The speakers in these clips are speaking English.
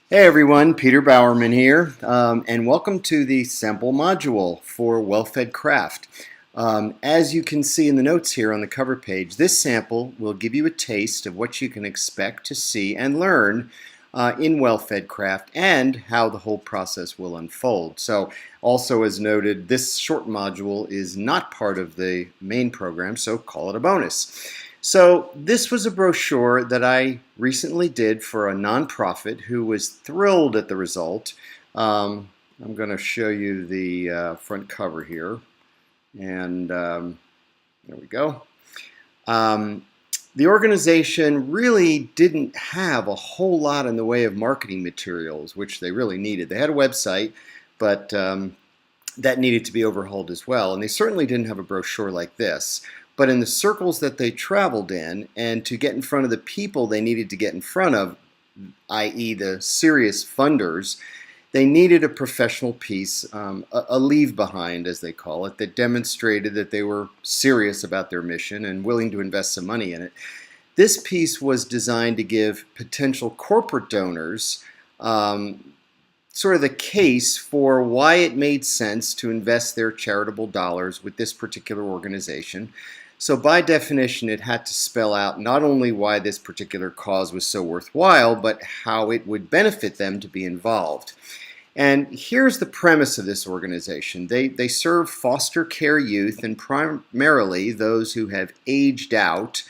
Hey everyone, Peter Bowerman here, and welcome to the sample module for Well-Fed Craft. As you can see in the notes here on the cover page, this sample will give you a taste of what you can expect to see and learn in Well-Fed Craft and how the whole process will unfold. So, also as noted, this short module is not part of the main program, so call it a bonus. So this was a brochure that I recently did for a nonprofit who was thrilled at the result. I'm going to show you the front cover here, and there we go. The organization really didn't have a whole lot in the way of marketing materials, which they really needed. They had a website, but that needed to be overhauled as well, and they certainly didn't have a brochure like this. But in the circles that they traveled in, and to get in front of the people they needed to get in front of, i.e. the serious funders, they needed a professional piece, a leave behind as they call it, that demonstrated that they were serious about their mission and willing to invest some money in it. This piece was designed to give potential corporate donors sort of the case for why it made sense to invest their charitable dollars with this particular organization. So by definition, it had to spell out not only why this particular cause was so worthwhile, but how it would benefit them to be involved. And here's the premise of this organization. They serve foster care youth, and primarily those who have aged out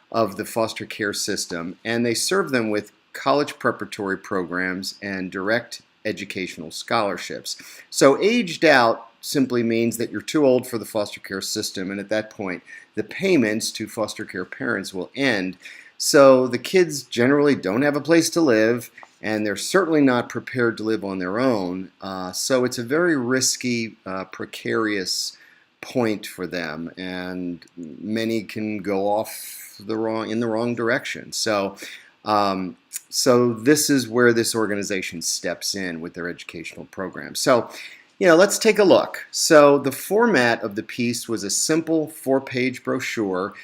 of the foster care system, and they serve them with college preparatory programs and direct educational scholarships. So aged out simply means that you're too old for the foster care system, and at that point the payments to foster care parents will end. So the kids generally don't have a place to live, and they're certainly not prepared to live on their own. So it's a very risky, precarious point for them, and many can go off in the wrong direction. So this is where this organization steps in with their educational program. So, let's take a look. So the format of the piece was a simple 4-page brochure,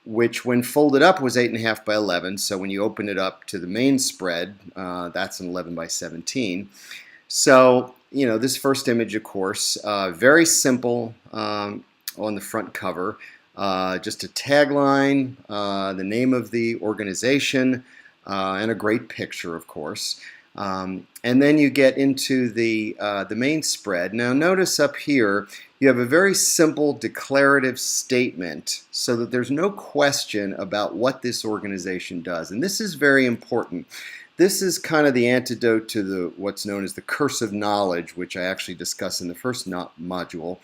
which when folded up was 8.5 by 11. So when you open it up to the main spread, that's an 11 by 17. So, this first image, of course, very simple on the front cover. Just a tagline, the name of the organization, and a great picture, of course. And then you get into the main spread. Now notice up here you have a very simple declarative statement so that there's no question about what this organization does. And this is very important. This is kind of the antidote to what's known as the curse of knowledge, which I actually discuss in the first module,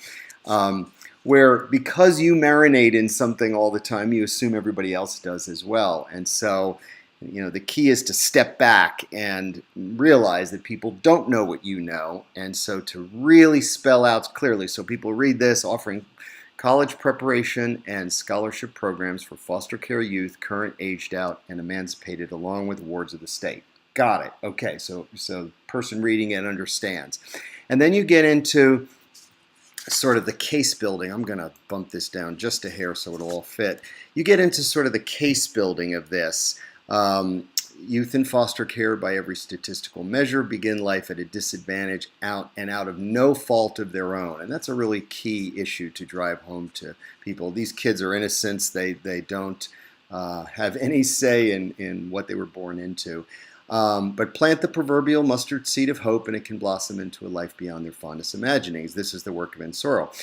where because you marinate in something all the time, you assume everybody else does as well. And so the key is to step back and realize that people don't know what you know, and so to really spell out clearly so people read this, offering college preparation and scholarship programs for foster care youth, current, aged out, and emancipated, along with awards of the state. Got it. Okay, so the person reading it understands. And then you get into sort of the case building. I'm going to bump this down just a hair so it'll all fit. You get into sort of the case building of this. Youth in foster care, by every statistical measure, begin life at a disadvantage out of no fault of their own. And that's a really key issue to drive home to people. These kids are innocents. They don't have any say in what they were born into. But plant the proverbial mustard seed of hope, and it can blossom into a life beyond their fondest imaginings. This is the work of Ensoro.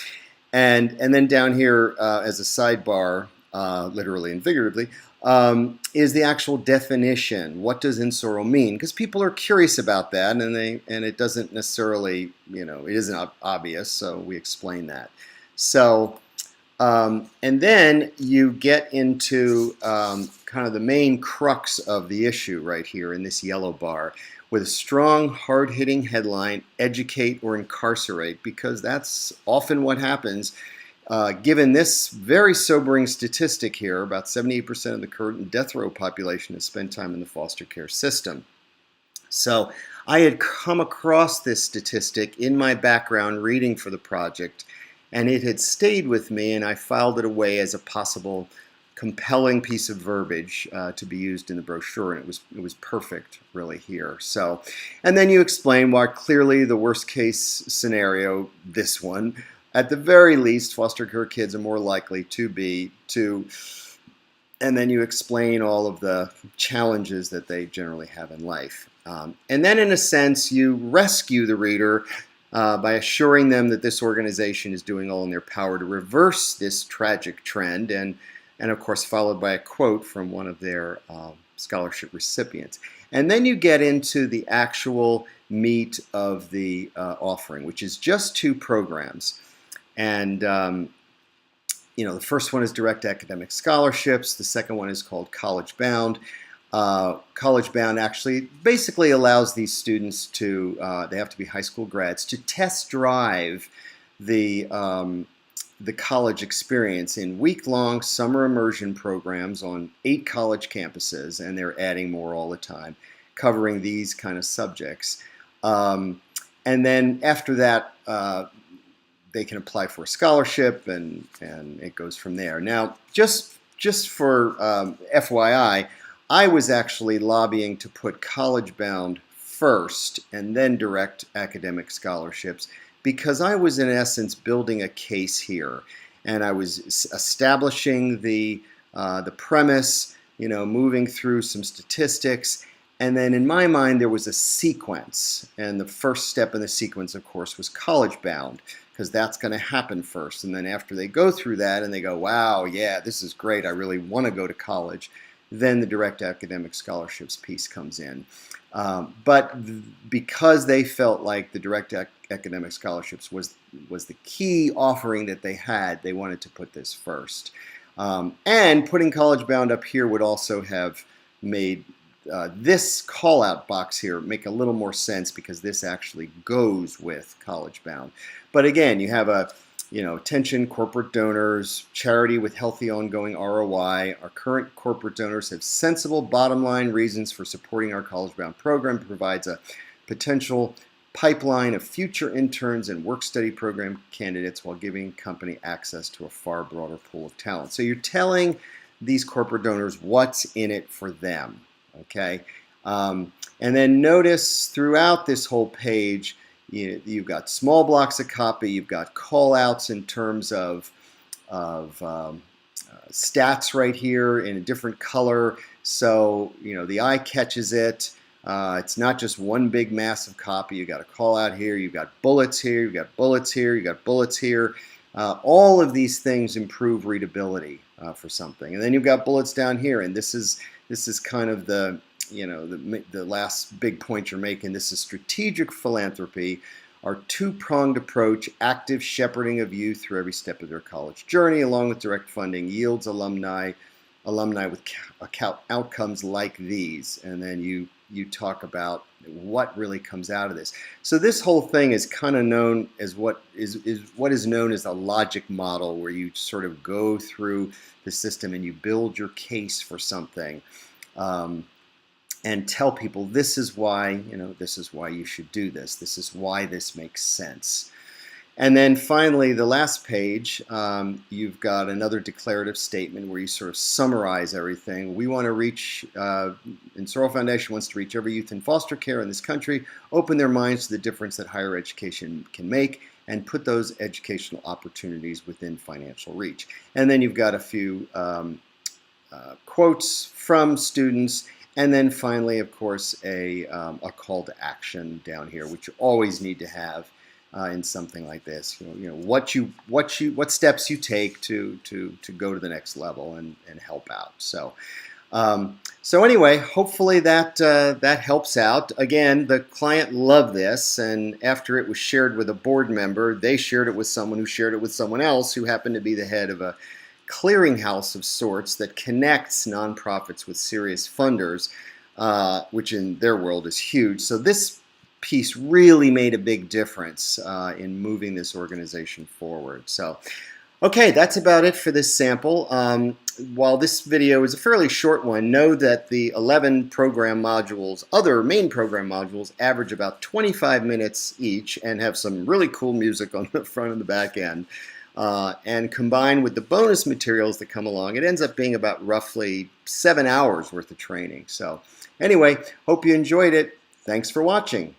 And then down here as a sidebar, literally and figuratively, is the actual definition. What does Ensoro mean? Because people are curious about that, and it doesn't necessarily, it isn't obvious, so we explain that. So, and then you get into kind of the main crux of the issue right here in this yellow bar, with a strong, hard-hitting headline, educate or incarcerate, because that's often what happens. Given this very sobering statistic here, about 78% of the current death row population has spent time in the foster care system. So I had come across this statistic in my background reading for the project, and it had stayed with me, and I filed it away as a possible compelling piece of verbiage to be used in the brochure, and it was perfect really here. So, and then you explain why clearly the worst case scenario, this one, at the very least, foster care kids are more likely and then you explain all of the challenges that they generally have in life. And then in a sense, you rescue the reader by assuring them that this organization is doing all in their power to reverse this tragic trend, and of course followed by a quote from one of their scholarship recipients. And then you get into the actual meat of the offering, which is just 2 programs. And the first one is direct academic scholarships. The second one is called College Bound. College Bound actually basically allows these students to, they have to be high school grads, to test drive the college experience in week-long summer immersion programs on 8 college campuses, and they're adding more all the time, covering these kind of subjects. And then after that, they can apply for a scholarship, and it goes from there. Now, just for FYI, I was actually lobbying to put College Bound first and then direct academic scholarships, because I was in essence building a case here, and I was establishing the premise, moving through some statistics. And then in my mind, there was a sequence, and the first step in the sequence, of course, was College Bound, because that's going to happen first. And then after they go through that and they go, wow, yeah, this is great, I really want to go to college, then the direct academic scholarships piece comes in. But because they felt like the direct academic scholarships was the key offering that they had, they wanted to put this first. And putting College Bound up here would also have made this call-out box here make a little more sense, because this actually goes with College Bound. But again, you have attention corporate donors, charity with healthy ongoing ROI. Our current corporate donors have sensible bottom line reasons for supporting our College Bound program. It provides a potential pipeline of future interns and work-study program candidates while giving company access to a far broader pool of talent. So you're telling these corporate donors what's in it for them. Okay, and then notice throughout this whole page, you've got small blocks of copy, you've got call outs in terms of stats right here in a different color, so the eye catches it. It's not just one big massive copy. You've got a call out here, you've got bullets here, you've got bullets here, you've got bullets here. All of these things improve readability for something. And then you've got bullets down here, and this is kind of the last big point you're making. This is strategic philanthropy, our 2-pronged approach, active shepherding of youth through every step of their college journey, along with direct funding, yields alumni with outcomes like these. And then you talk about what really comes out of this. So this whole thing is kind of known as what is known as a logic model, where you sort of go through the system and you build your case for something, and tell people this is why you should do this. This is why this makes sense. And then finally, the last page, you've got another declarative statement where you sort of summarize everything. We want to reach, and Sorrell Foundation wants to reach every youth in foster care in this country, open their minds to the difference that higher education can make, and put those educational opportunities within financial reach. And then you've got a few quotes from students, and then finally, of course, a call to action down here, which you always need to have in something like this. What steps you take to go to the next level and help out. So anyway, hopefully that helps out. Again, the client loved this, and after it was shared with a board member, they shared it with someone who shared it with someone else who happened to be the head of a clearinghouse of sorts that connects nonprofits with serious funders, which in their world is huge. So this piece really made a big difference in moving this organization forward. So, okay, that's about it for this sample. While this video is a fairly short one, know that the 11 program modules, other main program modules, average about 25 minutes each and have some really cool music on the front and the back end. And combined with the bonus materials that come along, it ends up being about roughly 7 hours worth of training. So anyway, hope you enjoyed it. Thanks for watching.